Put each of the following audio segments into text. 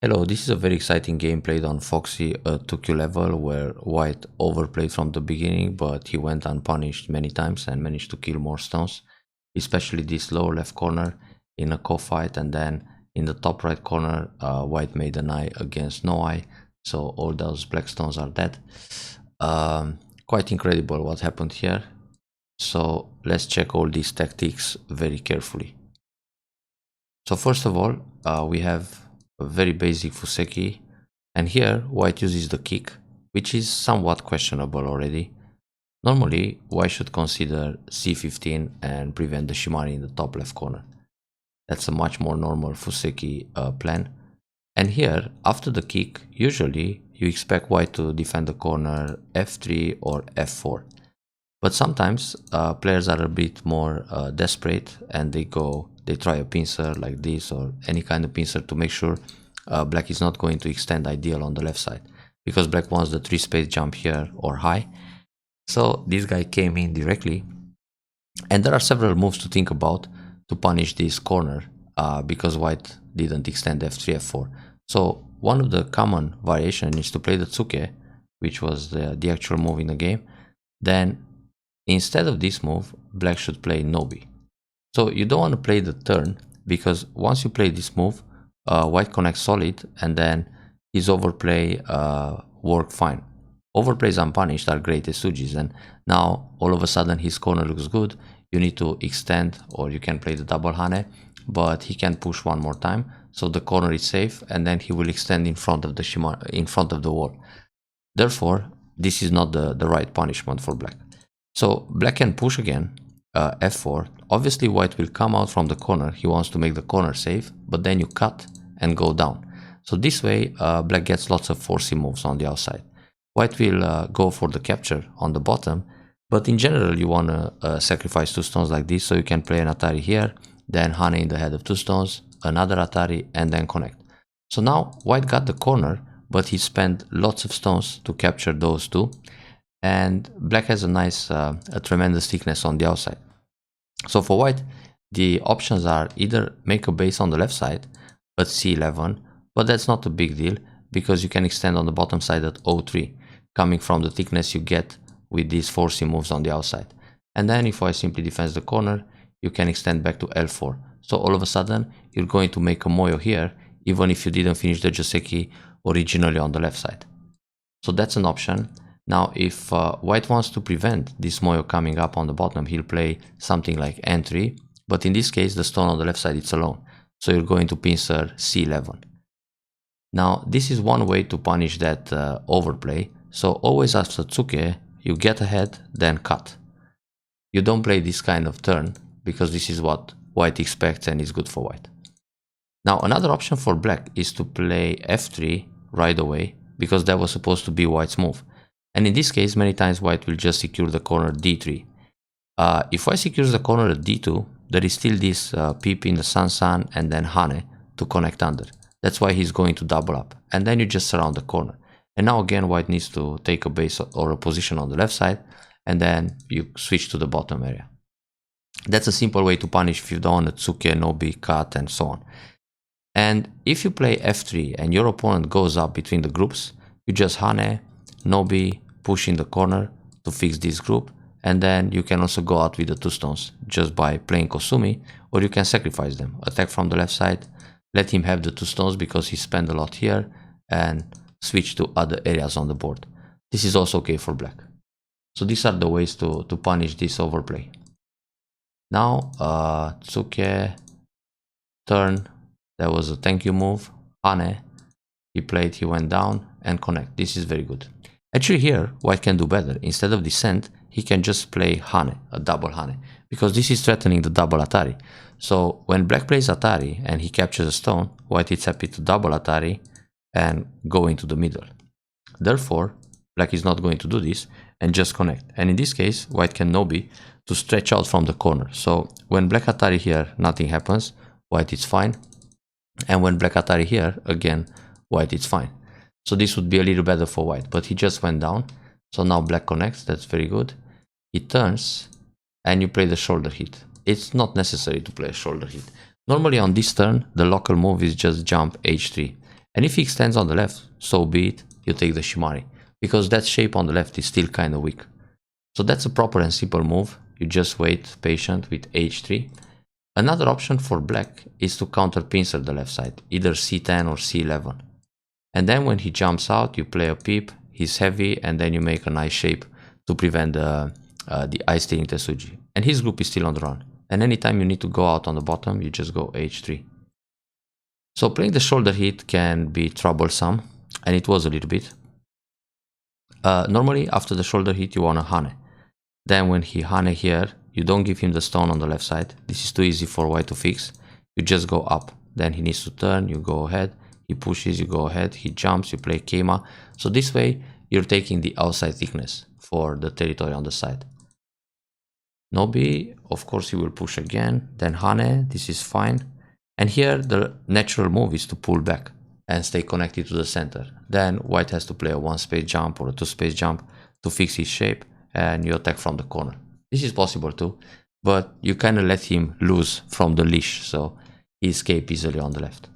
Hello, this is a very exciting game played on Foxxy 2Q level where White overplayed from the beginning, but he went unpunished many times and managed to kill more stones, especially this lower left corner in a co-fight, and then in the top right corner White made an eye against no eye, so all those black stones are dead. Quite incredible what happened here, so let's check all these tactics very carefully. So first of all, we have a very basic Fuseki, and here White uses the kick, which is somewhat questionable already. Normally, White should consider c15 and prevent the Shimari in the top left corner. That's a much more normal Fuseki plan. And here, after the kick, usually you expect White to defend the corner f3 or f4. But sometimes players are a bit more desperate and they try a pincer like this or any kind of pincer to make sure black is not going to extend ideal on the left side, because black wants the 3 space jump here or high. So this guy came in directly, and there are several moves to think about to punish this corner because White didn't extend f3, f4. So one of the common variation is to play the Tsuke, which was the actual move in the game. Then instead of this move, black should play Nobi. So you don't want to play the turn, because once you play this move, White connects solid and then his overplay work fine. Overplays unpunished are great as Sujis, and now all of a sudden his corner looks good. You need to extend, or you can play the double Hane, but he can push one more time, so the corner is safe, and then he will extend in front of the wall. Therefore, this is not the right punishment for black. So black can push again, f4. Obviously White will come out from the corner, he wants to make the corner safe, but then you cut and go down. So this way black gets lots of forcing moves on the outside. White will go for the capture on the bottom, but in general you want to sacrifice 2 stones like this, so you can play an Atari here, then Hane in the head of 2 stones, another Atari, and then connect. So now White got the corner, but he spent lots of stones to capture those 2. And black has a tremendous thickness on the outside. So for White, the options are either make a base on the left side at c11, but that's not a big deal because you can extend on the bottom side at o3, coming from the thickness you get with these forcing moves on the outside. And then if White simply defends the corner, you can extend back to l4. So all of a sudden, you're going to make a moyo here, even if you didn't finish the Joseki originally on the left side. So that's an option. Now, if White wants to prevent this moyo coming up on the bottom, he'll play something like n3, but in this case, the stone on the left side is alone. So you're going to pincer c11. Now, this is one way to punish that overplay. So always after Tsuke, you get ahead, then cut. You don't play this kind of turn, because this is what White expects and is good for White. Now, another option for black is to play f3 right away, because that was supposed to be White's move. And in this case, many times White will just secure the corner d3. If White secures the corner at d2, there is still this peep in the San and then Hane to connect under. That's why he's going to double up. And then you just surround the corner. And now again, White needs to take a base or a position on the left side, and then you switch to the bottom area. That's a simple way to punish if you don't want a Tsuke, Nobi, cut, and so on. And if you play f3 and your opponent goes up between the groups, you just Hane, Nobi, push in the corner to fix this group, and then you can also go out with the 2 stones just by playing Kosumi, or you can sacrifice them, attack from the left side, let him have the 2 stones because he spent a lot here, and switch to other areas on the board. This is also okay for black. So these are the ways to punish this overplay. Now Tsuke, turn, that was a thank you move, Hane, he played, he went down, and connect. This is very good. Actually here, White can do better. Instead of descent, he can just play Hane, a double Hane, because this is threatening the double Atari. So when black plays Atari and he captures a stone, White is happy to double Atari and go into the middle. Therefore, black is not going to do this and just connect. And in this case, White can Nobi to stretch out from the corner. So when black Atari here, nothing happens, White is fine. And when black Atari here, again, White is fine. So this would be a little better for White, but he just went down. So now black connects, that's very good. He turns and you play the shoulder hit. It's not necessary to play a shoulder hit. Normally on this turn, the local move is just jump h3. And if he extends on the left, so be it, you take the Shimari, because that shape on the left is still kind of weak. So that's a proper and simple move. You just wait patient with h3. Another option for black is to counter pincer the left side, either c10 or c11. And then when he jumps out, you play a peep, he's heavy, and then you make a nice shape to prevent the ice stealing Tesuji. And his group is still on the run. And anytime you need to go out on the bottom, you just go h3. So playing the shoulder hit can be troublesome, and it was a little bit. Normally, after the shoulder hit, you want to Hane. Then when he Hane here, you don't give him the stone on the left side. This is too easy for white to fix. You just go up. Then he needs to turn, you go ahead. He pushes, you go ahead. He jumps, you play Keima. So this way, you're taking the outside thickness for the territory on the side. Nobi, of course, he will push again. Then Hane, this is fine. And here, the natural move is to pull back and stay connected to the center. Then white has to play a 1-space jump or a 2-space jump to fix his shape, and you attack from the corner. This is possible too, but you kind of let him loose from the leash, so he escapes easily on the left.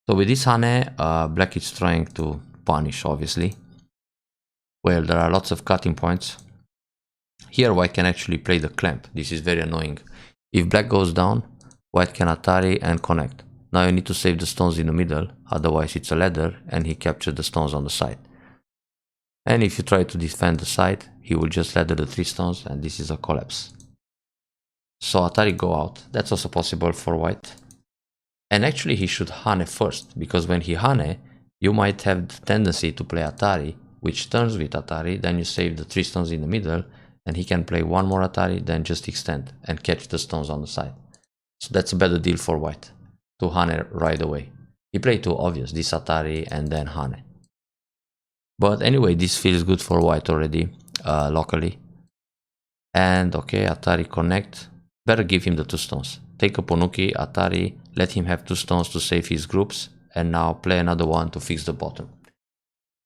So with this Hane, black is trying to punish, obviously. Well, there are lots of cutting points. Here white can actually play the clamp. This is very annoying. If black goes down, white can Atari and connect. Now you need to save the stones in the middle, otherwise it's a ladder and he captured the stones on the side. And if you try to defend the side, he will just ladder the 3 stones and this is a collapse. So Atari go out. That's also possible for white. And actually he should Hane first, because when he Hane, you might have the tendency to play Atari, which turns with Atari, then you save the 3 stones in the middle, and he can play one more Atari, then just extend and catch the stones on the side. So that's a better deal for white, to Hane right away. He played too obvious, this Atari and then Hane. But anyway, this feels good for white already, locally. And okay, Atari connect. Better give him the 2 stones. Take a Ponuki, Atari, let him have 2 stones to save his groups, and now play another one to fix the bottom.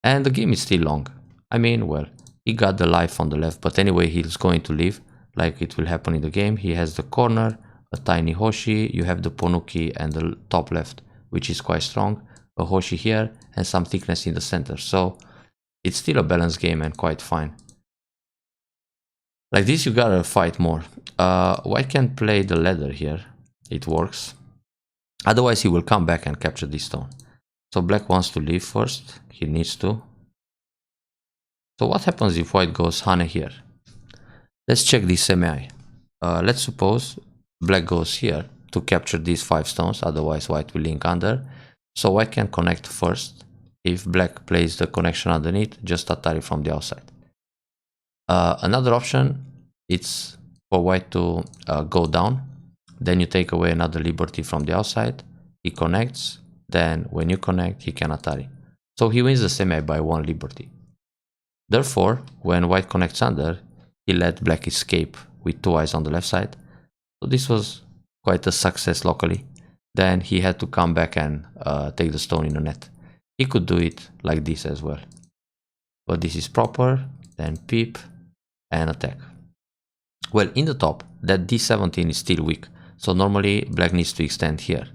And the game is still long. I mean, well, he got the life on the left, but anyway, he's going to leave, like it will happen in the game. He has the corner, a tiny Hoshi, you have the Ponuki and the top left, which is quite strong, a Hoshi here, and some thickness in the center. So it's still a balanced game and quite fine. Like this, you gotta fight more. White can play the ladder here. It works. Otherwise, he will come back and capture this stone. So black wants to leave first. He needs to. So what happens if white goes Hane here? Let's check this semi. Let's suppose black goes here to capture these 5 stones. Otherwise, white will link under. So white can connect first. If black plays the connection underneath, just Atari from the outside. Another option, it's for white to go down. Then you take away another liberty from the outside. He connects. Then when you connect, he can Atari. So he wins the semi by 1 liberty. Therefore, when white connects under, he let black escape with 2 eyes on the left side. So this was quite a success locally. Then he had to come back and take the stone in the net. He could do it like this as well. But this is proper. Then peep and attack. Well, in the top, that d17 is still weak. So normally black needs to extend here.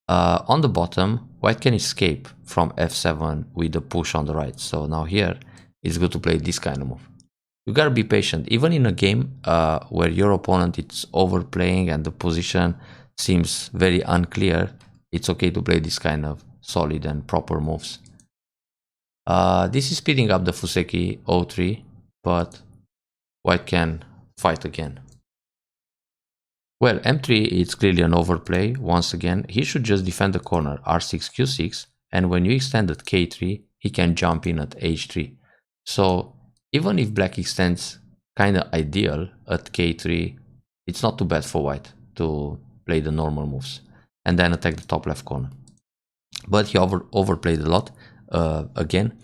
On the bottom, white can escape from f7 with the push on the right. So now here, it's good to play this kind of move. You gotta be patient. Even in a game where your opponent is overplaying and the position seems very unclear, it's okay to play this kind of solid and proper moves. This is speeding up the Fuseki 03, but white can fight again. Well, m3 is clearly an overplay. Once again, he should just defend the corner r6 q6, and when you extend at k3, he can jump in at h3. So even if black extends kind of ideal at k3, it's not too bad for white to play the normal moves and then attack the top left corner. But he overplayed a lot again,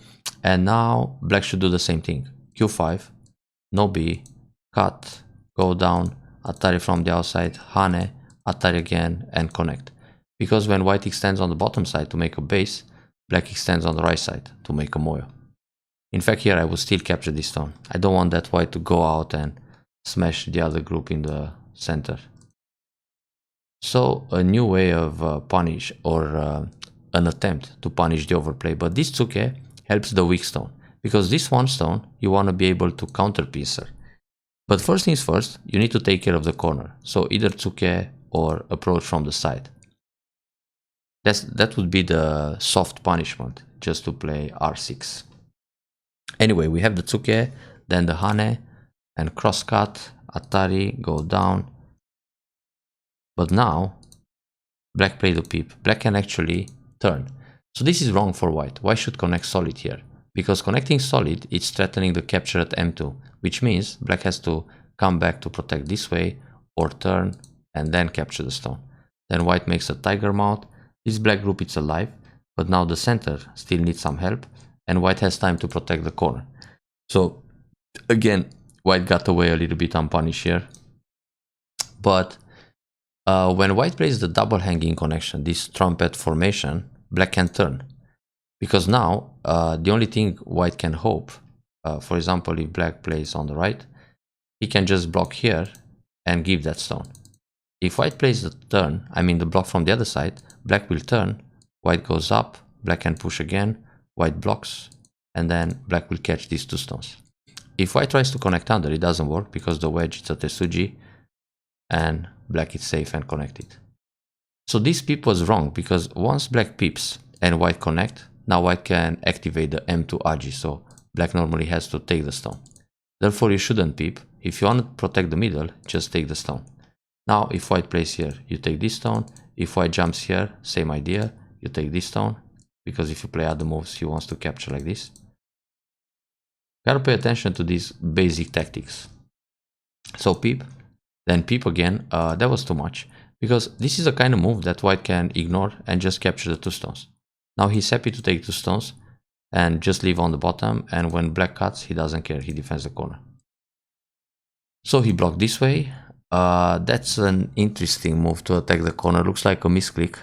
and now black should do the same thing. q5, no b, cut, go down, Atari from the outside, Hane, Atari again, and connect. Because when white extends on the bottom side to make a base, black extends on the right side to make a moyo. In fact, here I will still capture this stone. I don't want that white to go out and smash the other group in the center. So a new way of punish or an attempt to punish the overplay, but this tsuke helps the weak stone, because this one stone you want to be able to counter pincer. But first things first, you need to take care of the corner, so either tsuke or approach from the side. That would be the soft punishment, just to play r6. Anyway, we have the tsuke, then the hane, and cross cut, atari, go down. But now, black played the peep. Black can actually turn. So this is wrong for white. White should connect solid here, because connecting solid is threatening the capture at m2, which means black has to come back to protect this way, or turn, and then capture the stone. Then white makes a tiger mount. This black group is alive, but now the center still needs some help, and white has time to protect the corner. So again, white got away a little bit unpunished here. But when white plays the double hanging connection, this trumpet formation, black can turn. Because now, the only thing white can hope, for example, if black plays on the right, he can just block here and give that stone. If white plays the turn, I mean the block from the other side, black will turn, white goes up, black can push again, white blocks, and then black will catch these two stones. If white tries to connect under, it doesn't work because the wedge is a Tesuji, and black is safe and connected. So this peep was wrong, because once black peeps and white connect, now white can activate the m2 agi, so black normally has to take the stone. Therefore you shouldn't peep. If you want to protect the middle, just take the stone. Now if white plays here, you take this stone. If white jumps here, same idea, you take this stone, because if you play other moves, he wants to capture like this. Gotta pay attention to these basic tactics. So peep, then peep again. That was too much, because this is a kind of move that white can ignore and just capture the two stones. Now he's happy to take two stones and just leave on the bottom, and when black cuts, he doesn't care, he defends the corner. So he blocked this way. That's an interesting move to attack the corner, looks like a misclick.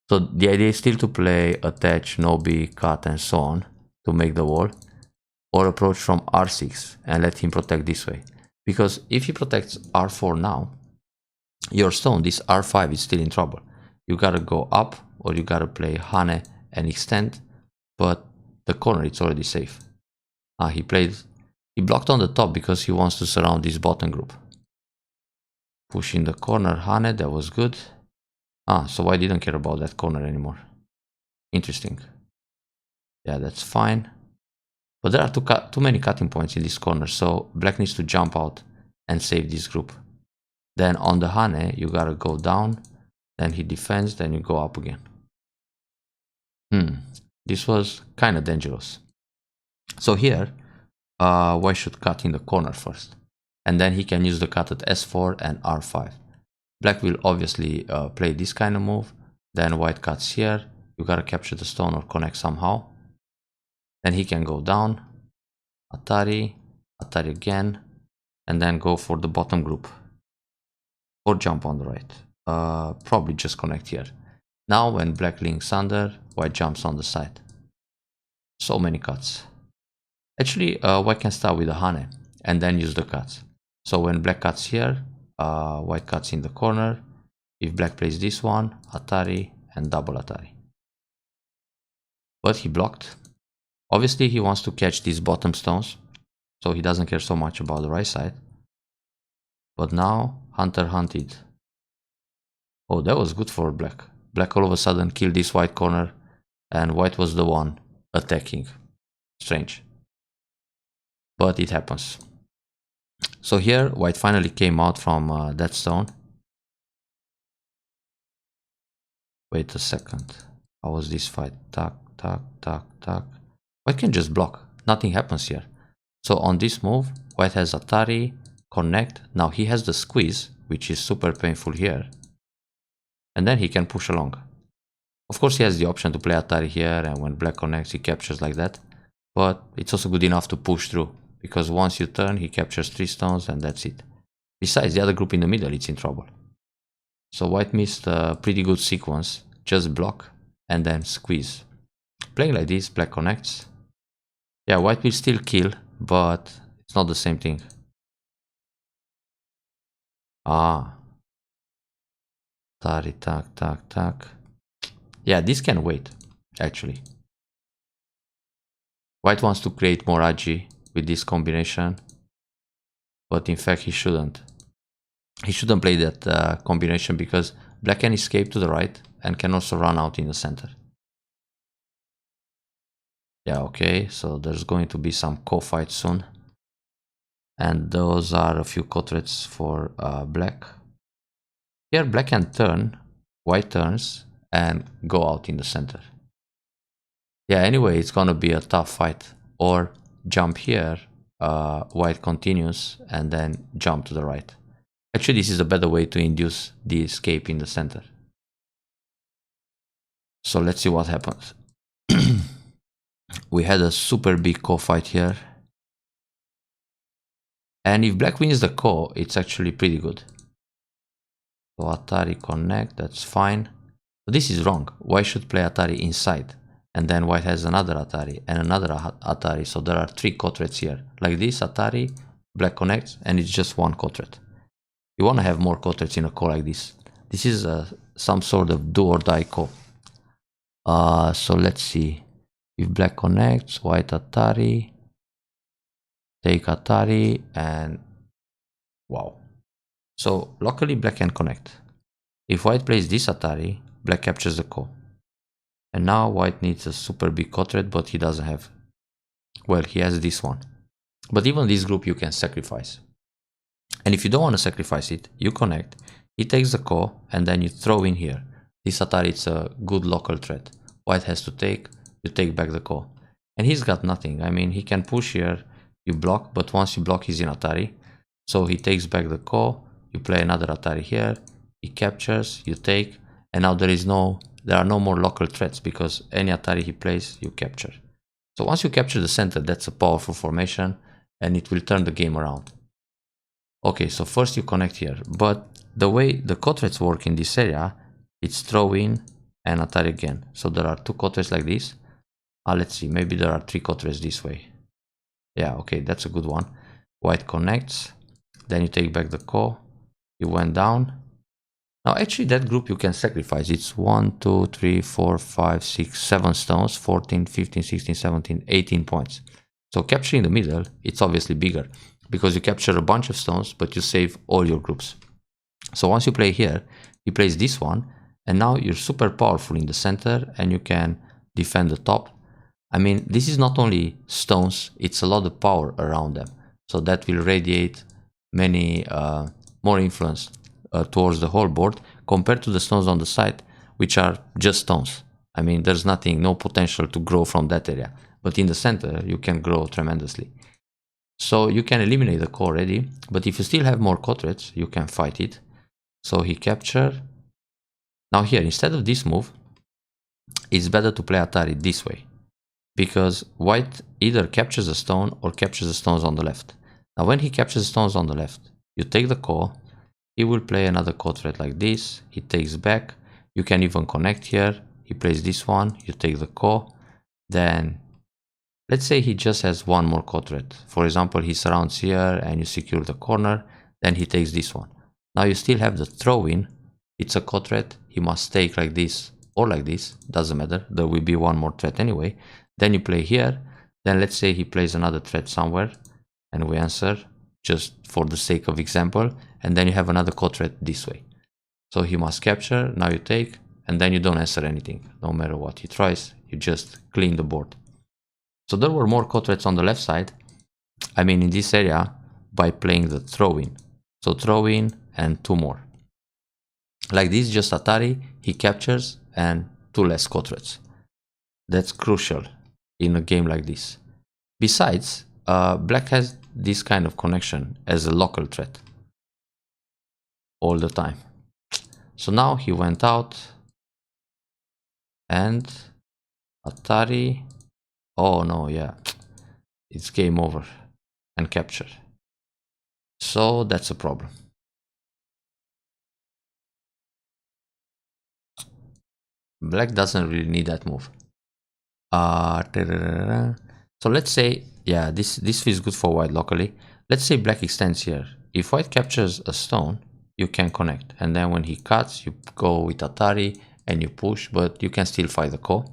So the idea is still to play attach, nobi, cut, and so on to make the wall, or approach from r6 and let him protect this way. Because if he protects r4 now, your stone, this r5, is still in trouble. You gotta go up, or you gotta play hane and extend, but the corner, it's already safe. He blocked on the top because he wants to surround this bottom group. Push in the corner, hane, that was good. So white didn't care about that corner anymore. Interesting. Yeah, that's fine. But there are too many cutting points in this corner, so black needs to jump out and save this group. Then on the hane, you gotta go down, then he defends, then you go up again. This was kind of dangerous. So here, white should cut in the corner first, and then he can use the cut at s4 and r5. Black will obviously play this kind of move, then white cuts here, you gotta capture the stone or connect somehow. Then he can go down, atari, atari again, and then go for the bottom group. Or jump on the right. Probably just connect here. Now when black links under, white jumps on the side. So many cuts. Actually, white can start with the hane and then use the cuts. So when black cuts here, white cuts in the corner. If black plays this one, atari and double atari. But he blocked. Obviously he wants to catch these bottom stones, so he doesn't care so much about the right side. But now hunter hunted. Oh, that was good for black. Black all of a sudden killed this white corner, and white was the one attacking. Strange. But it happens. So here white finally came out from that stone. Wait a second. How was this fight? Tack, tack, tack, tack. White can just block. Nothing happens here. So on this move, white has atari, connect. Now he has the squeeze, which is super painful here. And then he can push along. Of course he has the option to play atari here, and when black connects he captures like that. But it's also good enough to push through, because once you turn he captures 3 stones and that's it. Besides, the other group in the middle, it's in trouble. So white missed a pretty good sequence. Just block and then squeeze. Playing like this, black connects. Yeah, white will still kill, but it's not the same thing. Tari, tack, tack, tack. Yeah, this can wait. actually. White wants to create more agi with this combination, but in fact he shouldn't. He shouldn't play that combination because black can escape to the right and can also run out in the center. Yeah, okay, so there's going to be some co-fight soon. And those are a few co-threats for black. Here black can turn, white turns, and go out in the center. Yeah, anyway, it's gonna be a tough fight. Or jump here, white continues, and then jump to the right. Actually, this is a better way to induce the escape in the center. So let's see what happens. We had a super big co-fight here. And if black wins the ko, it's actually pretty good. So Atari connect, that's fine. But this is wrong. White should play Atari inside. And then white has another Atari and another Atari. So there are 3 co-threats here. Like this, Atari, black connects, and it's just 1 co-threat. You want to have more co-threats in a ko like this. This is some sort of do or die ko. So let's see. If black connects, white Atari, take Atari, and wow. So locally black can connect. If white plays this Atari, black captures the ko. And now white needs a super big co-threat, but he doesn't have. Well, he has this one. But even this group you can sacrifice. And if you don't want to sacrifice it, you connect. He takes the ko, and then you throw in here. This Atari is a good local threat. White has to take, you take back the ko. And he's got nothing. I mean, he can push here, you block, but once you block, he's in Atari. So he takes back the ko, you play another Atari here, he captures, you take, and now there are no more local threats because any Atari he plays, you capture. So once you capture the center, that's a powerful formation and it will turn the game around. Okay, so first you connect here, but the way the co-threats work in this area, it's throw in and Atari again. So there are 2 co-threats like this. Let's see, maybe there are 3 co-threats this way. Yeah, okay, that's a good one. White connects, then you take back the ko, you went down. Now actually that group you can sacrifice. It's 1, 2, 3, 4, 5, 6, 7 stones, 14, 15, 16, 17, 18 points. So capturing the middle, it's obviously bigger because you capture a bunch of stones, but you save all your groups. So once you play here, he plays this one, and now you're super powerful in the center and you can defend the top. I mean, this is not only stones, it's a lot of power around them. So that will radiate many more influence towards the whole board compared to the stones on the side, which are just stones. I mean, there's nothing, no potential to grow from that area. But in the center, you can grow tremendously. So you can eliminate the ko already, but if you still have more co-threats, you can fight it. So he captured. Now here, instead of this move, it's better to play Atari this way, because white either captures a stone or captures the stones on the left. Now when he captures the stones on the left, you take the ko, he will play another co-threat like this, he takes back, you can even connect here, he plays this one, you take the ko, then let's say he just has one more co-threat. For example, he surrounds here and you secure the corner, then he takes this one. Now you still have the throw-in, it's a co-threat, he must take like this or like this, doesn't matter, there will be one more threat anyway. Then you play here, then let's say he plays another threat somewhere, and we answer, just for the sake of example, and then you have another co-threat this way. So he must capture, now you take, and then you don't answer anything. No matter what he tries, you just clean the board. So there were more co-threats on the left side, I mean in this area, by playing the throw-in. So throw-in and 2 more. Like this, just Atari, he captures, and 2 less co-threats. That's crucial in a game like this. Besides, black has this kind of connection as a local threat all the time. So now he went out and Atari, oh no, yeah, it's game over and capture. So that's a problem. Black doesn't really need that move. So let's say, yeah, this feels good for white locally. Let's say black extends here. If white captures a stone, you can connect. And then when he cuts, you go with Atari and you push, but you can still fight the ko.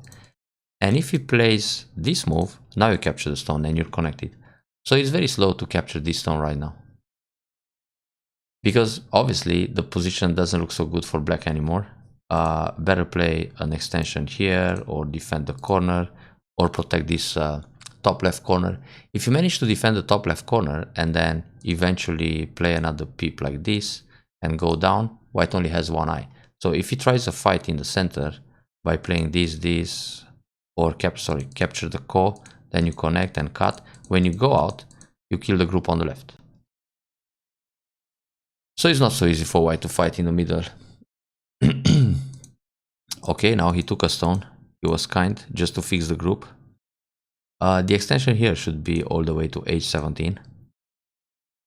And if he plays this move, now you capture the stone and you're connected. So it's very slow to capture this stone right now. Because obviously the position doesn't look so good for black anymore. Better play an extension here or defend the corner or protect this top left corner. If you manage to defend the top left corner and then eventually play another peep like this and go down, white only has one eye. So if he tries a fight in the center by playing this, or capture the core, then you connect and cut. When you go out, you kill the group on the left. So it's not so easy for white to fight in the middle. Okay, now he took a stone. He was kind, just to fix the group. The extension here should be all the way to h17.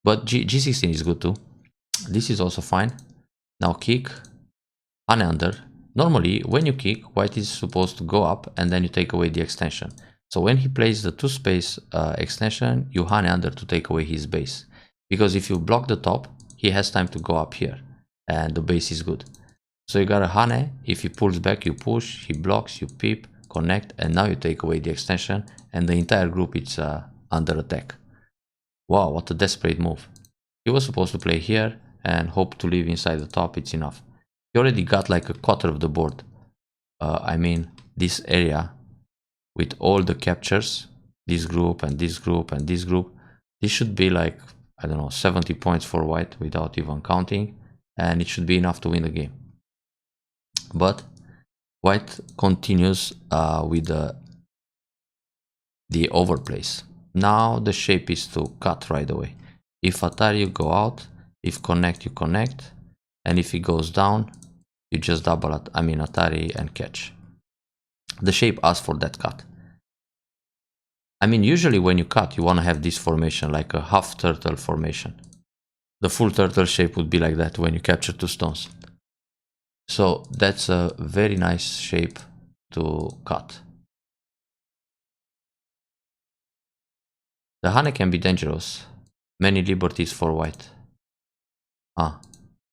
But G16 is good too. This is also fine. Now kick, hane under. Normally, when you kick, white is supposed to go up and then you take away the extension. So when he plays the 2-space extension, you hane under to take away his base. Because if you block the top, he has time to go up here and the base is good. So you got a hane, if he pulls back you push, he blocks, you peep, connect, and now you take away the extension and the entire group is under attack. Wow, what a desperate move. He was supposed to play here and hope to live inside the top, it's enough. He already got like a quarter of the board. I mean, this area with all the captures, this group and this group and this group, this should be like, I don't know, 70 points for white without even counting, and it should be enough to win the game. But white continues with the overplays. Now the shape is to cut right away. If Atari you go out, if connect you connect, and if he goes down, you just double Atari and catch. The shape asks for that cut. I mean, usually when you cut, you want to have this formation, like a half turtle formation. The full turtle shape would be like that when you capture 2 stones. So that's a very nice shape to cut. The hane can be dangerous. Many liberties for white.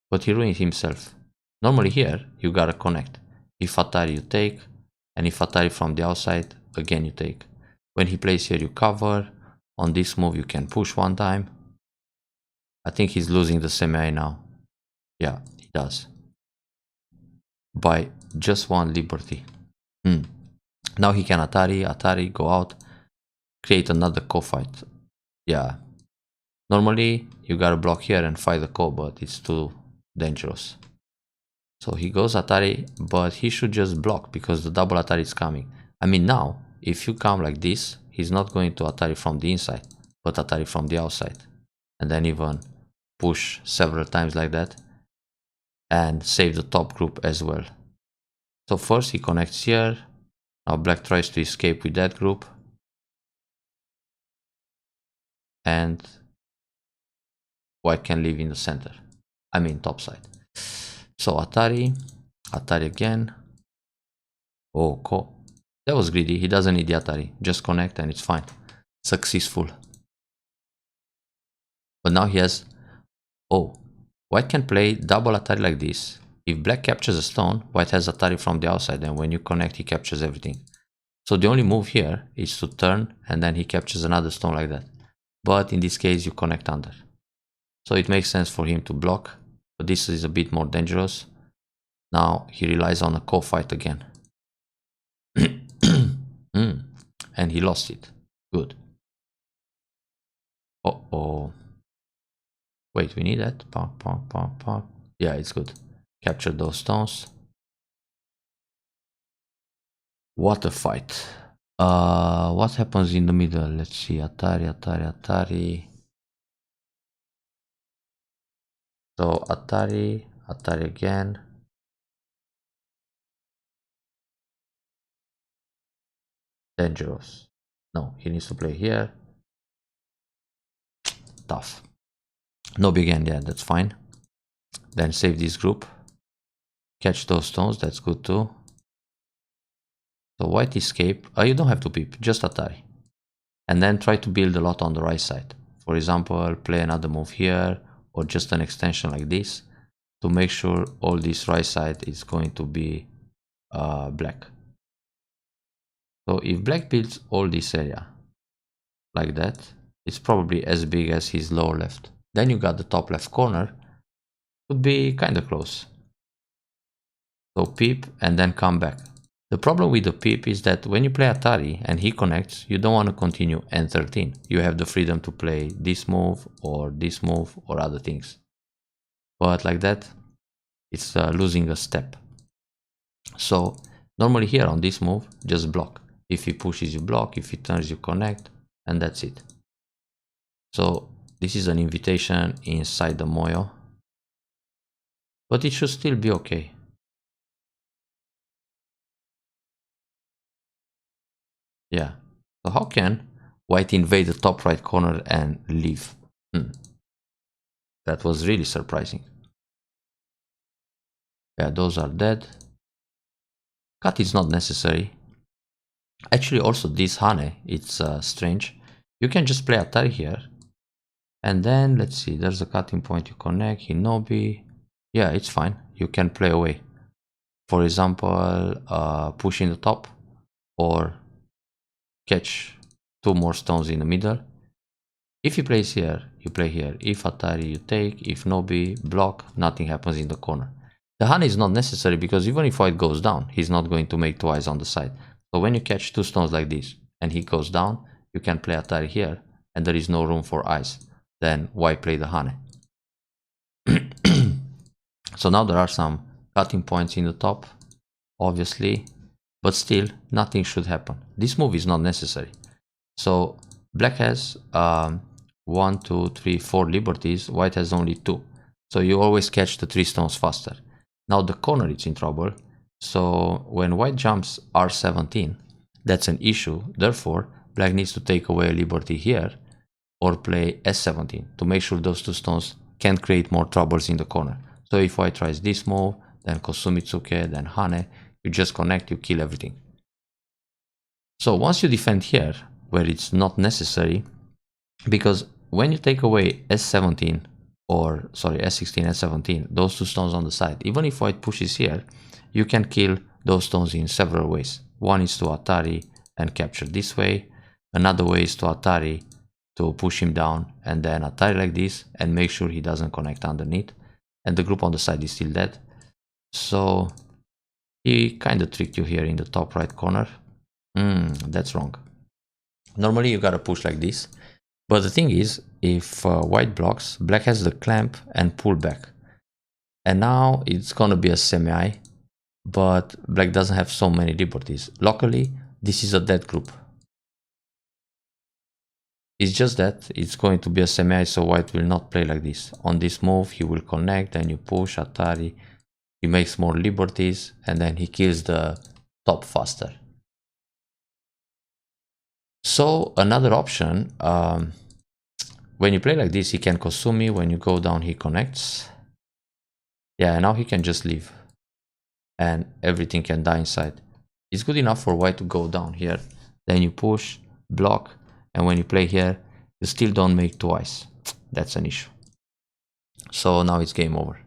But he ruined himself. Normally here, you gotta connect. If Atari you take, and if Atari from the outside, again you take. When he plays here you cover. On this move you can push one time. I think he's losing the semi now. Yeah, he does. By just 1 liberty. Now he can Atari, go out, create another co-fight. Yeah. Normally you gotta block here and fight the co, but it's too dangerous. So he goes Atari, but he should just block because the double Atari is coming. I mean, now, if you come like this, he's not going to Atari from the inside, but Atari from the outside. And then even push several times like that and save the top group as well. So first he connects here. Now black tries to escape with that group. And white can live in the center. I mean top side. So Atari again. Oh, cool. That was greedy. He doesn't need the Atari. Just connect and it's fine. Successful. But now he has... Oh, white can play double Atari like this. If black captures a stone, white has Atari from the outside, and when you connect, he captures everything. So the only move here is to turn, and then he captures another stone like that. But in this case, you connect under. So it makes sense for him to block, but this is a bit more dangerous. Now he relies on a co-fight again. And he lost it. Good. Uh-oh. Wait, we need that. Pop. Yeah, it's good. Capture those stones. What a fight. What happens in the middle? Let's see. Atari. So Atari again. Dangerous. No, he needs to play here. Tough. No big end, yeah, that's fine. Then save this group. Catch those stones, that's good too. So white escape. You don't have to peep, just Atari. And then try to build a lot on the right side. For example, play another move here, or just an extension like this, to make sure all this right side is going to be black. So if black builds all this area like that, it's probably as big as his lower left. Then you got the top left corner, could be kind of close. So peep and then come back. The problem with the peep is that when you play Atari and he connects, you don't want to continue N13. You have the freedom to play this move or other things. But like that, it's losing a step. So normally here on this move, just block. If he pushes, you block. If he turns, you connect, and that's it. So this is an invitation inside the Moyo, but it should still be okay. Yeah. So how can white invade the top right corner and leave? That was really surprising. Yeah, those are dead. Cut is not necessary. Actually, also this Hane, it's strange. You can just play Atari here. And then, let's see, there's a cutting point you connect, Hinobi. Yeah, it's fine. You can play away. For example, push in the top or catch 2 more stones in the middle. If he plays here, you play here. If Atari, you take. If Nobi, block, nothing happens in the corner. The Hane is not necessary because even if white goes down, he's not going to make twice on the side. So when you catch 2 stones like this and he goes down, you can play Atari here and there is no room for eyes. Then why play the Hane? So now there are some cutting points in the top, obviously, but still nothing should happen. This move is not necessary. So black has 1, 2, 3, 4 liberties, white has only 2. So you always catch the 3 stones faster. Now the corner is in trouble. So when white jumps R17, that's an issue. Therefore, black needs to take away a liberty here or play S17 to make sure those 2 stones can't create more troubles in the corner. So if white tries this move, then Kosumitsuke, then Hane, you just connect, you kill everything. So once you defend here, where it's not necessary, because when you take away S17, or sorry, S16, S17, those 2 stones on the side, even if white pushes here, you can kill those stones in several ways. One is to Atari and capture this way. Another way is to Atari to push him down and then Atari like this and make sure he doesn't connect underneath. And the group on the side is still dead. So he kind of tricked you here in the top right corner. That's wrong. Normally you gotta push like this. But the thing is, if white blocks, black has the clamp and pull back. And now it's gonna be a semi, but black doesn't have so many liberties. Luckily, this is a dead group. It's just that it's going to be a semi, so white will not play like this. On this move, he will connect, and you push Atari. He makes more liberties, and then he kills the top faster. So another option, when you play like this, he can Kosumi. When you go down, he connects. Yeah, now he can just leave. And everything can die inside. It's good enough for white to go down here. Then you push, block, and when you play here, you still don't make twice. That's an issue. So now it's game over.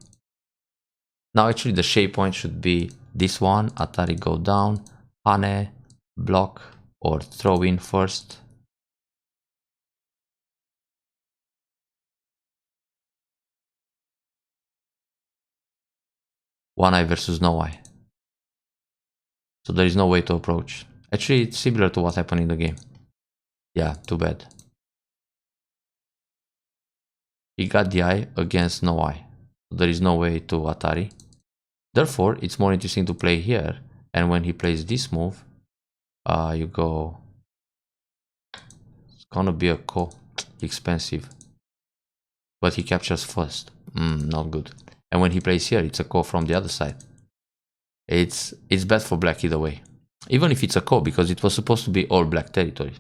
Now actually the shape point should be this one. Atari go down, Hane, block, or throw in first. One eye versus no eye. So there is no way to approach. Actually, it's similar to what happened in the game. Yeah, too bad. He got the eye against no eye. So there is no way to Atari. Therefore, it's more interesting to play here. And when he plays this move, you go... It's gonna be a ko. Expensive. But he captures first. Not good. And when he plays here, it's a ko from the other side. It's bad for black either way. Even if it's a ko, because it was supposed to be all black territory.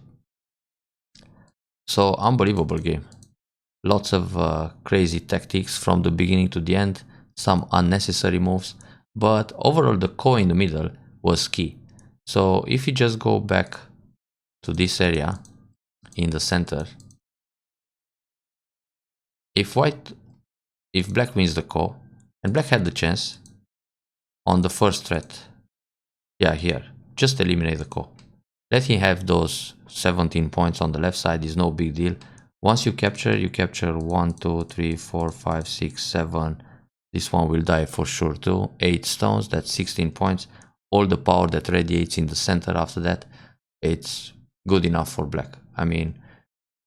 So, unbelievable game. Lots of crazy tactics from the beginning to the end. Some unnecessary moves. But overall, the ko in the middle was key. So, if you just go back to this area in the center, if black wins the ko, and black had the chance on the first threat, yeah, here, just eliminate the ko. Let him have those 17 points on the left side, is no big deal. Once you capture 1, 2, 3, 4, 5, 6, 7. This one will die for sure too. 8 stones, that's 16 points. All the power that radiates in the center after that, it's good enough for black. I mean,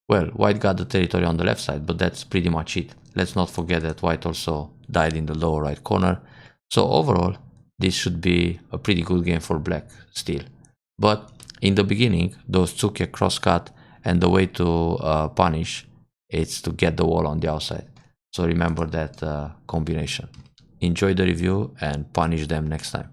well, white got the territory on the left side, but that's pretty much it. Let's not forget that white also died in the lower right corner. So overall, this should be a pretty good game for black still. But in the beginning, those Tsuke crosscut, and the way to punish, it's to get the wall on the outside. So remember that combination. Enjoy the review and punish them next time.